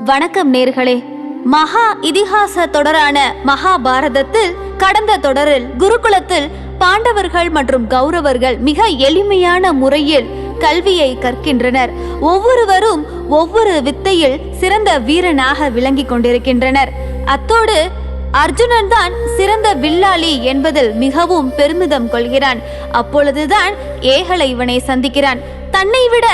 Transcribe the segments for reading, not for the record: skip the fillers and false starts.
வணக்கம் நேர்களே. மகா இதிகாச தொடரான மகாபாரதத்தில் கடந்த தொடரில் குருகுலத்தில் பாண்டவர்கள் மற்றும் கௌரவர்கள் மிக எளிமையான முறையில் கல்வியை கற்கின்றனர். ஒவ்வொருவரும் ஒவ்வொரு வித்தையில் சிறந்த வீரனாக விளங்கிக் கொண்டிருக்கின்றனர். அத்தோடு அர்ஜுனன் தான் சிறந்த வில்லாளி என்பதில் மிகவும் பெருமிதம் கொள்கிறான். அப்பொழுதுதான் ஏகலைவனை சந்திக்கிறான். தன்னை விட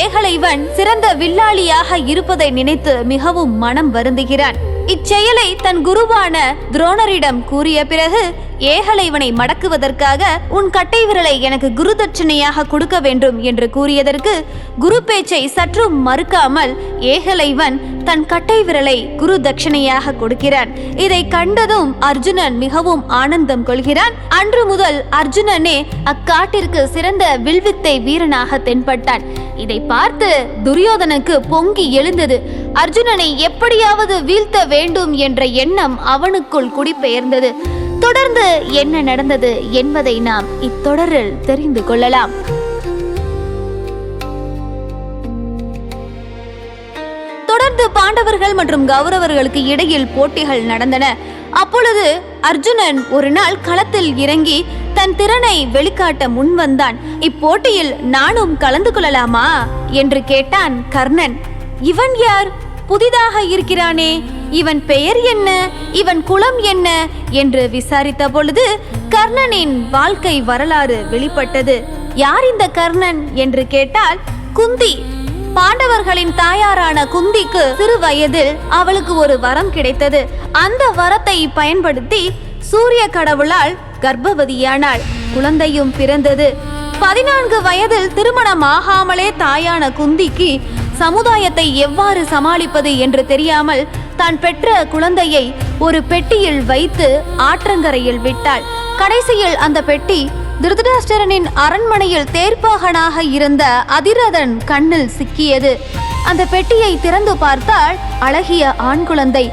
ஏகலைவன் சிறந்த வில்லாளியாக இருப்பதை நினைத்து மிகவும் மனம் வருந்துகிறான். இச்செயலை தன் குருவான துரோணரிடம் கூறிய பிறகு ஏகலைவனை மடக்குவதற்காக உன் கட்டை விரலை எனக்கு குரு தட்சணையாக கொடுக்க வேண்டும் என்று கூறியதற்கு குரு பேச்சை சற்றும் மறுக்காமல் ஏகலைவன் தன் கட்டை விரலை குரு தட்சணையாக கொடுக்கிறான். இதை கண்டதும் அர்ஜுனன் மிகவும் ஆனந்தம் கொள்கிறான். அன்று முதல் அர்ஜுனனே அக்காட்டிற்கு சிறந்த வில்வித்தை வீரனாக தென்பட்டான். இதை பார்த்து துரியோதனுக்கு பொங்கி எழுந்தது. அர்ஜுனனை எப்படியாவது வீழ்த்த வேண்டும் என்ற எண்ணம் அவனுக்குள் குடிபெயர்ந்தது. தொடர்ந்து என்ன நடந்தது என்பதை நாம் இத்தொடரில் தெரிந்து கொள்ளலாம். தொடர்ந்து பாண்டவர்கள் மற்றும் கௌரவர்களுக்கு இடையில் போட்டிகள் நடந்தன. அப்பொழுது அர்ஜுனன் ஒரு நாள் களத்தில் இறங்கி தன் திறனை வெளிக்காட்ட முன்வந்தான். இப்போட்டியில் நானும் கலந்து கொள்ளலாமா என்று கேட்டான் கர்ணன். இவன் யார்? புதிதாக இருக்கிறானே, இவன் பெயர் என்ன, இவன் குலம் என்ன என்று விசாரித்த பொழுது கர்ணனின் வாழ்க்கை வரலாறு வெளிப்பட்டது. யார் இந்த கர்ணன் என்று கேட்டால் குந்தி. பாண்டவர்களின் தாயாரான குந்திக்கு சிறு வயதில் அவளுக்கு ஒரு வரம் கிடைத்தது. அந்த வரத்தை பயன்படுத்தி சூரிய கடவுளால் கர்ப்பவதியானாள். குழந்தையும் பிறந்தது. 14 வயதில் திருமணமாகாமலே தாயான குந்திக்கு சமுதாயத்தை எவ்வாறு சமாளிப்பது என்று தெரியாமல் தான் பெற்ற குழந்தையை ஒரு பெட்டியில் வைத்து ஆற்றங்கரையில் விட்டாள். கடைசியில் அந்த பெட்டி திருதராஷ்டிரனின் அரண்மனையில் தேர்ப்பாகனாக இருந்த அதிரதன் கண்ணில் சிக்கியது. அந்த பெட்டியை திறந்து பார்த்தால் அழகிய ஆண் குழந்தை.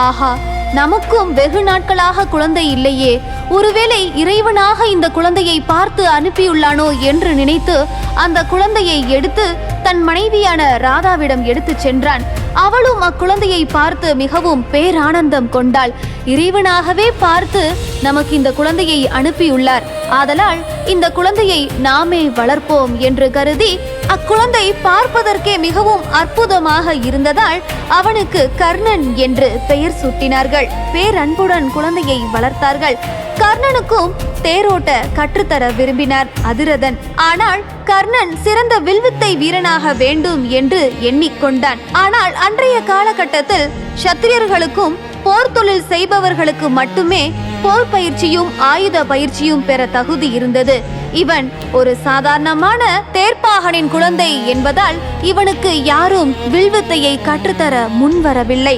ஆஹா, நமக்கும் வெகு நாட்களாக குழந்தை இல்லையே, ஒருவேளை இறைவனாக இந்த குழந்தையை பார்த்து அனுப்பியுள்ளானோ என்று நினைத்து அந்த குழந்தையை எடுத்து தன் மனைவியான ராதாவிடம் எடுத்து சென்றான். அவளும் அக்குழந்தையை பார்த்து மிகவும் பேரானந்தம் கொண்டாள். இறைவனாகவே பார்த்து நமக்கு இந்த குழந்தையை அனுப்பியுள்ளார், ஆதலால் இந்த குழந்தையை நாமே வளர்ப்போம் என்று கருதி அக்குழந்தை பார்ப்பதற்கே மிகவும் அற்புதமாக இருந்ததால் அவனுக்கு கர்ணன் என்று பெயர் சூட்டினார்கள். பேரன்புடன் குழந்தையை வளர்த்தார்கள். கர்ணனுக்கும் தேரோட்ட கற்றுத்தர விரும்பினார் அதிரதன். ஆனால் கர்ணன் சிறந்த வில்வித்தை வீரனாக வேண்டும் என்று எண்ணிக்கொண்டான். ஆனால் அன்றைய காலகட்டத்தில் சத்திரியர்களுக்கும் போர் தொழில் செய்பவர்களுக்கு மட்டுமே போர் பயிற்சியும் ஆயுத பயிற்சியும் பெற தகுதி இருந்தது. இவன் ஒரு சாதாரணமான தேர்ப்பாகனின் குழந்தை என்பதால் இவனுக்கு யாரும் வில்வித்தையை கற்றுத்தர முன்வரவில்லை.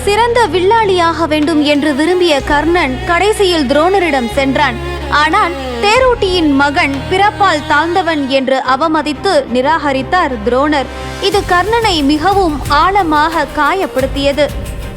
சிறந்த வில்லாளியாக வேண்டும் என்று விரும்பிய கர்ணன் கடைசியில் துரோணரிடம் சென்றான். ஆனால் தேரோட்டியின் மகன் பிறப்பால் தாழ்ந்தவன் என்று அவமதித்து நிராகரித்தார் துரோணர். இது கர்ணனை மிகவும் ஆழமாக காயப்படுத்தியது.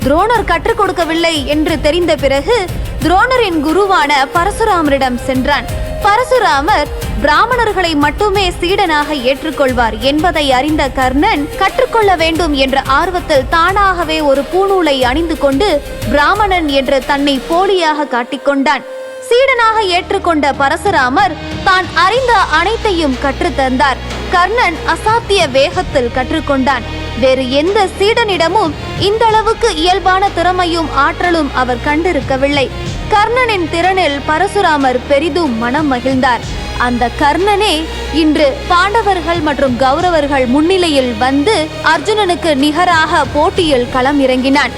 துரோணர் கற்றுக் கொடுக்கவில்லை என்று தெரிந்த பிறகு துரோணரின் குருவான பரசுராமரிடம் சென்றான். பரசுராமர் பிராமணர்களை மட்டுமே சீடனாக ஏற்றுக்கொள்வார் என்பதை அறிந்த கர்ணன் கற்றுக்கொள்ள வேண்டும் என்ற ஆர்வத்தில் தானாகவே ஒரு பூநூலை அணிந்து கொண்டு பிராமணன் என்று தன்னை போலியாக காட்டிக்கொண்டான். சீடனாக ஏற்றுக்கொண்ட பரசுராமர் தான் அறிந்த அனைத்தையும் கற்றுத்தந்தார். கர்ணன் அசாத்திய வேகத்தில் கற்றுக்கொண்டான். வேறு எந்த சீடனிடமும் இந்த அளவுக்கு இயல்பான திறமையும் ஆற்றலும் அவர் கண்டிருக்கவில்லை. கர்ணனின் திறனில் பரசுராமர் பெரிதும் மனம் மகிழ்ந்தார். அந்த கர்ணனே இன்று பாண்டவர்கள் மற்றும் கௌரவர்கள் முன்னிலையில் வந்து அர்ஜுனனுக்கு நிகராக போட்டியில் களம் இறங்கினான்.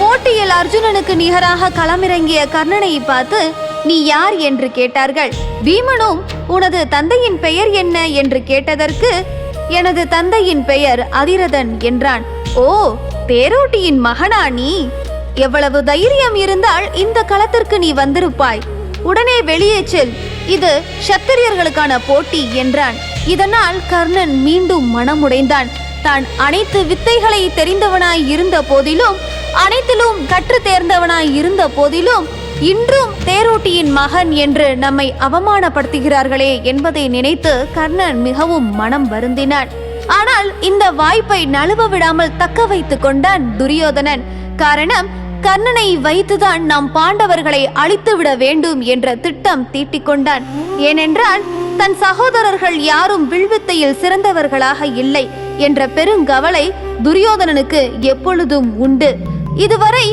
போட்டியில் அர்ஜுனனுக்கு நிகராக களமிறங்கிய கர்ணனை பார்த்து நீ யார் என்று கேட்டார்கள். பீமனும் உனது தந்தையின் பெயர் என்ன என்று கேட்டதற்கு எனது தந்தையின் பெயர் அதிரதன் என்றான். ஓ, தேரோட்டியின் மகனா நீ? எவ்வளவு தைரியம் இருந்தால் இந்த களத்திற்கு நீ வந்திருப்பாய். உடனே வெளியே செல், இது சத்திரியர்களுக்கான போட்டி என்றான். இதனால் கர்ணன் மீண்டும் மனமுடைந்தான். தான் அனைத்து வித்தைகளை தெரிந்தவனாய் இருந்த போதிலும், அனைத்திலும் கற்று தேர்ந்தவனாய் இருந்த போதிலும் இன்றும் தேரோட்டியின் மகன் என்று நம்மை அவமானப்படுத்துகிறார்களே என்பதை நினைத்து கர்ணன் மிகவும் மனம் வருந்தினான். ஆனால் இந்த வாய்ப்பை நழுவ விடாமல் தக்க வைத்துக் கொண்டான் துரியோதனன். காரணம், கர்ணனை வைத்துதான் நாம் பாண்டவர்களை அழித்துவிட வேண்டும் என்ற திட்டம் தீட்டிக் கொண்டான். ஏனென்றால் தன் சகோதரர்கள் யாரும் வில்வித்தையில் சிறந்தவர்களாக இல்லை என்ற பெருங்கவலை துரியோதனனுக்கு எப்பொழுதும் உண்டு. இதுவரை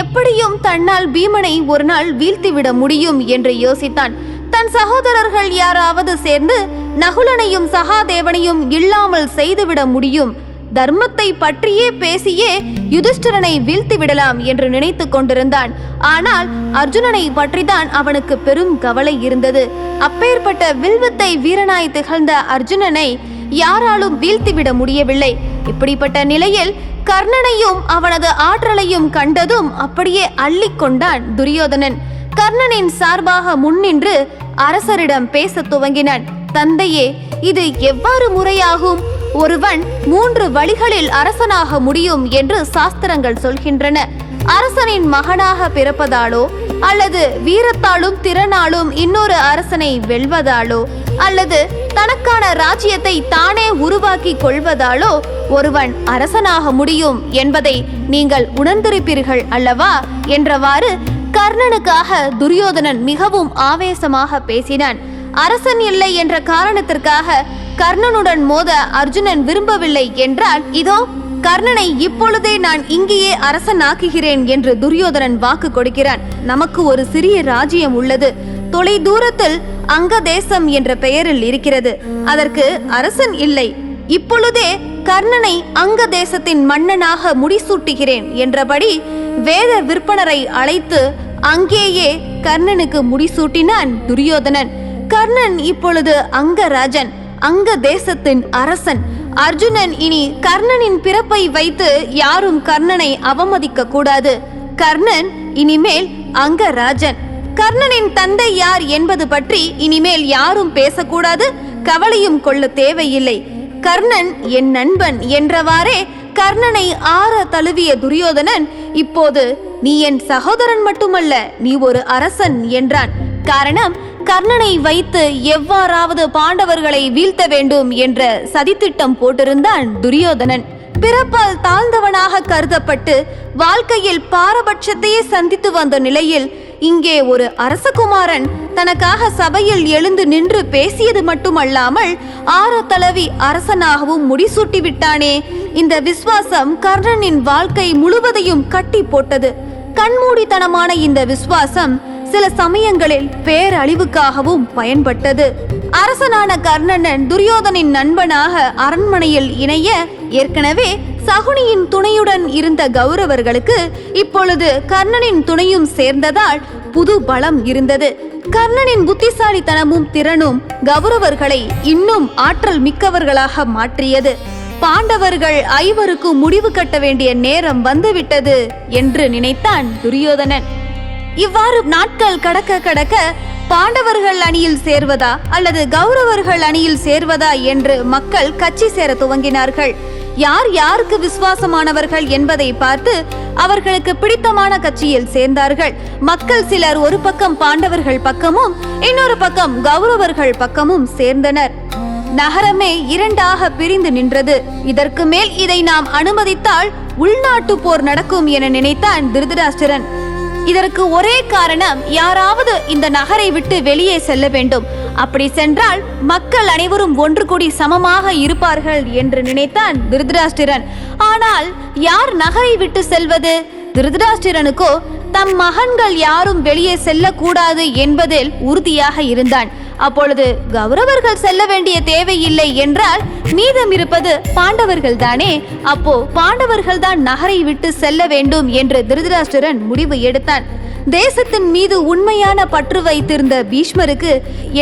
எப்படியும் தன்னால் பீமனை ஒரு நாள் வீழ்த்திவிட முடியும் என்று யோசித்தான். தன் சகோதரர்கள் யாராவது சேர்ந்து நகுலனையும் சகாதேவனையும் இல்லாமல் செய்துவிட முடியும், தர்மத்தை பற்றியே பேசியே யுதிஷ்டிரனை வீழ்த்தி விடலாம் என்று நினைத்து கொண்டிருந்தான். ஆனால் அர்ஜுனனை பற்றிதான் அவனுக்கு பெரும் கவலை இருந்தது. அப்பேற்பட்ட வில்வித்தை வீரனாய் திகழ்ந்த அர்ஜுனனை யாராலும் வீழ்த்திவிட முடியவில்லை. இப்படிப்பட்ட நிலையில் கர்ணனையும் அவனது ஆற்றலையும் கண்டதும் அப்படியே அள்ளிக்கொண்டான் துரியோதனன். கர்ணனின் சார்பாக முன்னின்று அரசரிடம் பேச துவங்கினான். தந்தையே, இது எவ்வாறு முறையாகும்? ஒருவன் 3 வழிகளில் அரசனாக முடியும் என்று சாஸ்திரங்கள் சொல்கின்றன. அரசனின் மகனாக பிறப்பதாலோ, அல்லது வீரத்தாலும் திறனாலும் இன்னொரு அரசனை வெல்வதாலோ, அல்லது தனக்கான ராஜ்யத்தை தானே உருவாக்கி கொள்வதாலோ ஒருவன் அரசனாக முடியும் என்பதை நீங்கள் உணர்ந்திருப்பீர்கள் அல்லவா என்றவாறு கர்ணனுக்காக துரியோதனன் மிகவும் ஆவேசமாக பேசினான். அரசன் இல்லை என்ற காரணத்திற்காக கர்ணனுடன் மோத அர்ஜுனன் விரும்பவில்லை என்றால், இதோ கர்ணனை இப்பொழுதே நான் இங்கேயே அரசன் ஆக்குகிறேன் என்று துரியோதனன் வாக்கு கொடுக்கிறான். நமக்கு ஒரு சிறிய ராஜ்யம் உள்ளது, தொலை தூரத்தில் அங்க தேசம் என்ற பெயரில் இருக்கிறது. அதற்கு அரசன் இல்லை. இப்பொழுதே கர்ணனை அங்க தேசத்தின் மன்னனாக முடிசூட்டுகிறேன் என்றபடி வேத விற்பனரை அழைத்து அங்கேயே கர்ணனுக்கு முடிசூட்டினான் துரியோதனன். கர்ணன் இப்பொழுது அங்கராஜன், அங்க தேசத்தின் அரசன். அர்ஜுனன் இனி கர்ணனின் பிறப்பை வைத்து யாரும் கர்ணனை அவமதிக்க கூடாது. கர்ணன் இனிமேல் அங்கராஜன். கர்ணனின் தந்தை யார் என்பது பற்றி இனிமேல் யாரும் பேசக்கூடாது, கவலையும் கொள்ள தேவையில்லை. கர்ணன் என் நண்பன் என்றவாறே கர்ணனை ஆற தழுவிய துரியோதனன், இப்போது நீ என் சகோதரன் மட்டுமல்ல, நீ ஒரு அரசன் என்றான். காரணம், கர்ணனை வைத்து எவ்வாறாவது பாண்டவர்களை வீழ்த்த வேண்டும் என்ற சதித்திட்டம் போட்டிருந்தான் துரியோதனன். பிறப்பால் தாழ்ந்தவனாக கருதப்பட்டு வாழ்க்கையில் பாரபட்சத்தையே சந்தித்து வந்த நிலையில் இங்கே ஒரு அரசகுமாரன் தனக்காக சபையில் எழுந்து நின்று பேசியது மட்டுமல்லாமல் ஆற தழுவி அரசனாகவும் முடிசூட்டி விட்டானே. இந்த விசுவாசம் கர்ணனின் வாழ்க்கை முழுவதையும் கட்டி போட்டது. கண்மூடித்தனமான இந்த விசுவாசம் சில சமயங்களில் பேரழிவுக்காகவும் பயன்பட்டது. அரசனான கர்ணன் துரியோதனின் நண்பனாக அரண்மனையில் இணைய ஏற்கனவே சகுனியின் துணையுடன் இருந்த கௌரவர்களுக்கு இப்பொழுது கர்ணனின் துணையும் சேர்ந்ததால் புது பலம் இருந்தது. கர்ணனின் புத்திசாலித்தனமும் திறனும் கௌரவர்களை இன்னும் ஆற்றல் மிக்கவர்களாக மாற்றியது. பாண்டவர்கள் 5 முடிவு கட்ட வேண்டிய நேரம் வந்துவிட்டது என்று நினைத்தான் துரியோதனன். இவ்வாறு நாட்கள் கடக்க கடக்க பாண்டவர்கள் அணியில் சேர்வதா அல்லது கௌரவர்கள் அணியில் சேர்வதா என்று மக்கள் கட்சி சேர துவங்கினார்கள். யார் யாருக்கு விசுவாசமானவர்கள் என்பதை பார்த்து அவர்களுக்கு பிடித்தமான கட்சியில் சேர்ந்தார்கள். மக்கள் சிலர் ஒரு பக்கம் பாண்டவர்கள் பக்கமும் இன்னொரு பக்கம் கௌரவர்கள் பக்கமும் சேர்ந்தனர். நகரமே 2ஆக பிரிந்து நின்றது. இதற்கு மேல் இதை நாம் அனுமதித்தால் உள்நாட்டு போர் நடக்கும் என நினைத்தான் திருதராஷ்டிரன். இதற்கு ஒரே காரணம், யாராவது இந்த நகரை விட்டு வெளியே செல்ல வேண்டும். அப்படி சென்றால் மக்கள் அனைவரும் ஒன்று கூடி சமமாக இருப்பார்கள் என்று நினைத்தான் திருதராஷ்டிரன். ஆனால் யார் நகரை விட்டு செல்வது? திருதராஷ்டிரனுக்கோ தம் மகன்கள் யாரும் வெளியே செல்லக்கூடாது என்பதில் உறுதியாக இருந்தான். அப்பொழுது கௌரவர்கள் செல்ல வேண்டிய தேவையில்லை என்றால் மீதம் இருப்பது பாண்டவர்கள் தானே. அப்போ பாண்டவர்கள் தான் நகரை விட்டு செல்ல வேண்டும் என்று திருதராஷ்டிரன் முடிவு எடுத்தான். தேசத்தின் மீது உண்மையான பற்று வைத்திருந்த பீஷ்மருக்கு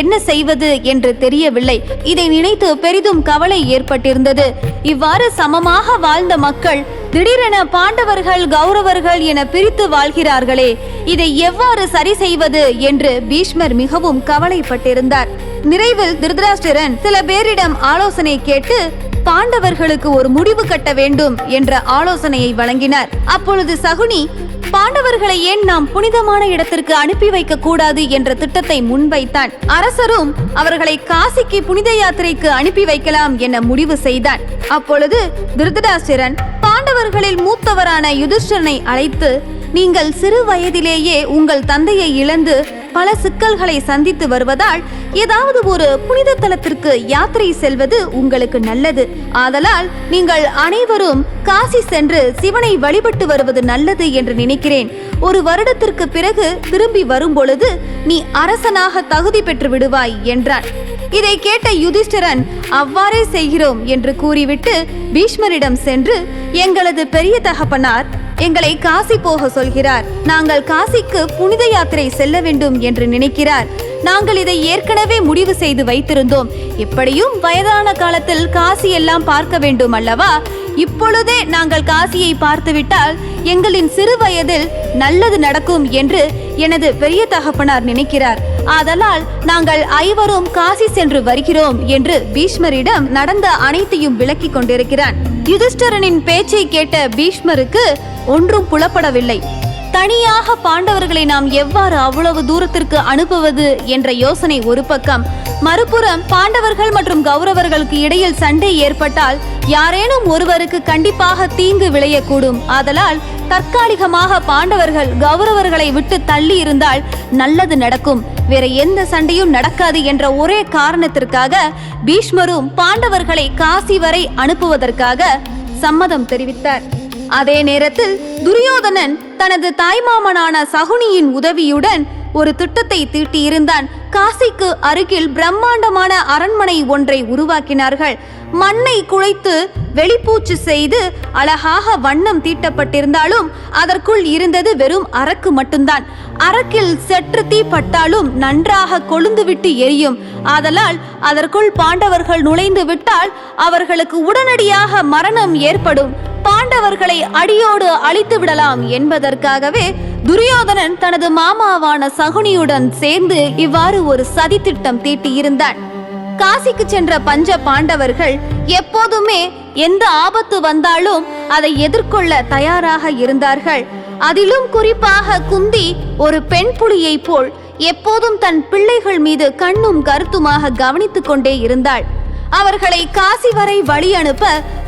என்ன செய்வது என்று தெரியவில்லை. இதை நினைத்து பெரிதும் கவலை ஏற்பட்டிருந்தது. இவ்வாறு சமமாக வாழ்ந்த மக்கள் திடீரென பாண்டவர்கள் கௌரவர்கள் என பிரித்து வாழ்கிறார்களே, இதை எவ்வாறு சரி செய்வது என்று பீஷ்மர் மிகவும் கவலைப்பட்டிருந்தார். நிறைவில் திருதராஷ்டிரன் சில பேரிடம் ஆலோசனை கேட்டு பாண்டவர்களுக்கு ஒரு முடிவு கட்ட வேண்டும் என்ற ஆலோசனையை வழங்கினார். அப்பொழுது சகுனி, பாண்டவர்களை ஏன் நாம் புனிதமான இடத்திற்கு அனுப்பி வைக்க கூடாது என்ற திட்டத்தை முன்வைத்தான். அரசரும் அவர்களை காசிக்கு புனித யாத்திரைக்கு அனுப்பி வைக்கலாம் என முடிவு செய்தான். அப்பொழுது திருதராஷ்டிரன் பாண்டவர்களில் மூத்தவரான யுதிஷ்டிரனை அழைத்து, நீங்கள் சிறு வயதிலேயே உங்கள் தந்தையை இழந்து பல சிக்கல்களை சந்தித்து வருவதால் ஏதாவது ஒரு புனித தலத்திற்கு யாத்திரை செல்வது உங்களுக்கு நல்லது. ஆதலால் நீங்கள் அனைவரும் காசி சென்று சிவனை வழிபட்டு வருவது நல்லது என்று நினைக்கிறேன். ஒரு வருடத்திற்கு பிறகு திரும்பி வரும் பொழுது நீ அரசனாக தகுதி பெற்று விடுவாய் என்றான். இதை கேட்ட யுதிஷ்டிரன் அவ்வாறே செய்கிறோம் என்று கூறிவிட்டு பீஷ்மரிடம் சென்று, எங்களது பெரிய தகப்பனார் எங்களை காசி போக சொல்கிறார். நாங்கள் காசிக்கு புனித யாத்திரை செல்ல வேண்டும் என்று நினைக்கிறார். நாங்கள் இதை ஏற்கனவே முடிவு செய்து வைத்திருந்தோம். எப்படியும் வயதான காலத்தில் காசி எல்லாம் பார்க்க வேண்டும் அல்லவா? இப்பொழுதே நாங்கள் காசியை பார்த்துவிட்டால் எங்களின் சிறு வயதில் நல்லது நடக்கும் என்று எனது பெரிய தகப்பனார் நினைக்கிறார். ஆதலால் நாங்கள் ஐவரும் காசி சென்று வருகிறோம் என்று பீஷ்மரிடம் நடந்த அனைத்தையும் விளக்கி கொண்டிருக்கிறான். யுதிஷ்டிரனின் பேச்சை கேட்ட பீஷ்மருக்கு ஒன்றும் புலப்படவில்லை. தனியாக பாண்டவர்களை நாம் எவ்வாறு அவ்வளவு தூரத்திற்கு அனுப்புவது என்ற யோசனை ஒரு பக்கம், மறுபுறம் பாண்டவர்கள் மற்றும் கௌரவர்களுக்கு இடையில் சண்டை ஏற்பட்டால் யாரேனும் ஒருவருக்கு கண்டிப்பாக தீங்கு விளையக்கூடும். ஆதலால் தற்காலிகமாக பாண்டவர்கள் கௌரவர்களை விட்டு தள்ளி இருந்தால் நல்லது நடக்கும், வேற எந்த சண்டையும் நடக்காது என்ற ஒரே காரணத்திற்காக பீஷ்மரும் பாண்டவர்களை காசி வரை அனுப்புவதற்காக சம்மதம் தெரிவித்தார். அதே நேரத்தில் துரியோதனன் தனது தாய்மாமனான சகுனியின் உதவியுடன் ஒரு திட்டத்தை தீட்டியிருந்தான். காசிக்கு அருகில் பிரம்மாண்டமான அரண்மனை ஒன்றை உருவாக்கினார்கள். மண்ணை குழைத்து வெளிப்பூச்சு செய்து அழகாக வண்ணம் தீட்டப்பட்டிருந்தாலும் அதற்குள் இருந்தது வெறும் அரக்கு மட்டும்தான். அரக்கில் சற்று தீ பட்டாலும் நன்றாக கொழுந்துவிட்டு எரியும். ஆதலால் அதற்குள் பாண்டவர்கள் நுழைந்து விட்டால் அவர்களுக்கு உடனடியாக மரணம் ஏற்படும். பாண்டவர்களை அடியோடு அழித்து விடலாம் என்பதற்காகவே துரியோதனன் தனது மாமாவான சகுனியுடன் சேர்ந்து இவ்வாறு ஒரு சதி திட்டம் தீட்டியிருந்தான். காசிக்கு சென்ற பஞ்ச பாண்டவர்கள் எப்போதுமே எந்த ஆபத்து வந்தாலும் அதை எதிர்கொள்ள தயாராக இருந்தார்கள். அதிலும் குறிப்பாக குந்தி ஒரு பெண் புலியை போல் எப்போதும் தன் பிள்ளைகள் மீது கண்ணும் கருத்துமாக கவனித்துக் கொண்டே இருந்தாள். அவர்களை காசி வரை வழி அனுப்ப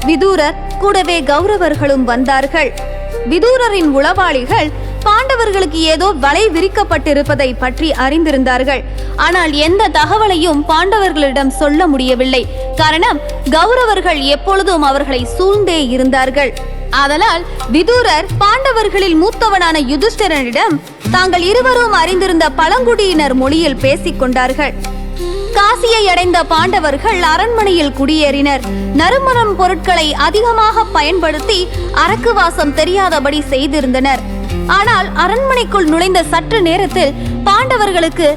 விதூரர் கூடவே கௌரவர்களும் வந்தார்கள். விதூரரின் உளவாளிகள் பாண்டவர்களுக்கு ஏதோ வலை விரிக்கப்பட்டிருப்பதை பற்றி அறிந்திருந்தார்கள். ஆனால் எந்த தகவலையும் பாண்டவர்களிடம் சொல்ல முடியவில்லை. காரணம், கௌரவர்கள் எப்பொழுதும் அவர்களை சூழ்ந்தே இருந்தார்கள். ஆதலால் விதூரர் பாண்டவர்களில் மூத்தவனான யுதிஷ்டிரனிடம் தாங்கள் இருவரும் அறிந்திருந்த பழங்குடியினர் மொழியில் பேசிக் கொண்டார்கள். காசியை அடைந்த பாண்டவர்கள் அரண்மனையில் குடியேறினர். நறுமணம் பொருட்களை அதிகமாக பயன்படுத்தி அரக்கு வாசம் தெரியாதபடி செய்திருந்தனர். ஆனால் அரண்மனைக்குள் நுழைந்த சற்று நேரத்தில் பாண்டவர்களுக்கு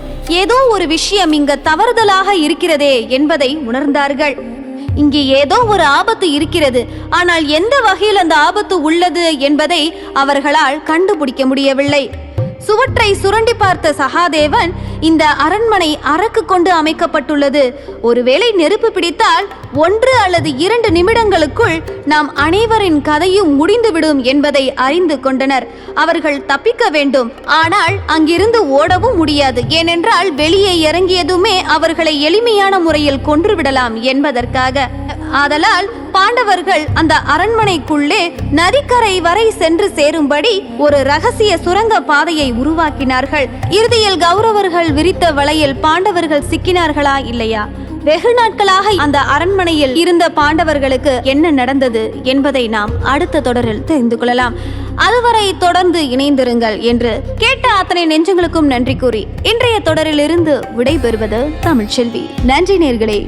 ஏதோ ஒரு விஷயம் இங்கு தவறுதலாக இருக்கிறதே என்பதை உணர்ந்தார்கள். இங்கே ஏதோ ஒரு ஆபத்து இருக்கிறது. ஆனால் எந்த வகையில் அந்த ஆபத்து உள்ளது என்பதை அவர்களால் கண்டுபிடிக்க முடியவில்லை. சுவற்றை சுரண்டி பார்த்த சகாதேவன், இந்த அரண்மனை அரக்கு கொண்டு அமைக்கப்பட்டுள்ளது. ஒருவேளை நெருப்பு பிடித்தால் 1 அல்லது 2 நிமிடங்களுக்குள் நாம் அனைவரின் கதையும் முடிந்துவிடும் என்பதை அறிந்து கொண்டனர். அவர்கள் தப்பிக்க வேண்டும். ஆனால் அங்கிருந்து ஓடவும் முடியாது. ஏனென்றால் வெளியே இறங்கியதுமே அவர்களை எளிமையான முறையில் கொன்றுவிடலாம் என்பதற்காக. ஆதலால் பாண்டவர்கள் அந்த அரண்மனைக்குள்ளே நதிக்கரை வரை சென்று சேரும்படி ஒரு ரகசிய சுரங்க பாதையை உருவாக்கினார்கள். இறுதியில் கௌரவர்கள் விரித்த வலையில் பாண்டவர்கள் சிக்கினார்களா இல்லையா? வெகு நாட்களாக அந்த அரண்மனையில் இருந்த பாண்டவர்களுக்கு என்ன நடந்தது என்பதை நாம் அடுத்த தொடரில் தெரிந்து கொள்ளலாம். அதுவரை தொடர்ந்து இணைந்திருங்கள் என்று கேட்ட அத்தனை நெஞ்சங்களுக்கும் நன்றி கூறி இன்றைய தொடரிலிருந்து விடைபெறுவது தமிழ்ச்செல்வி. நன்றி நேயர்களே.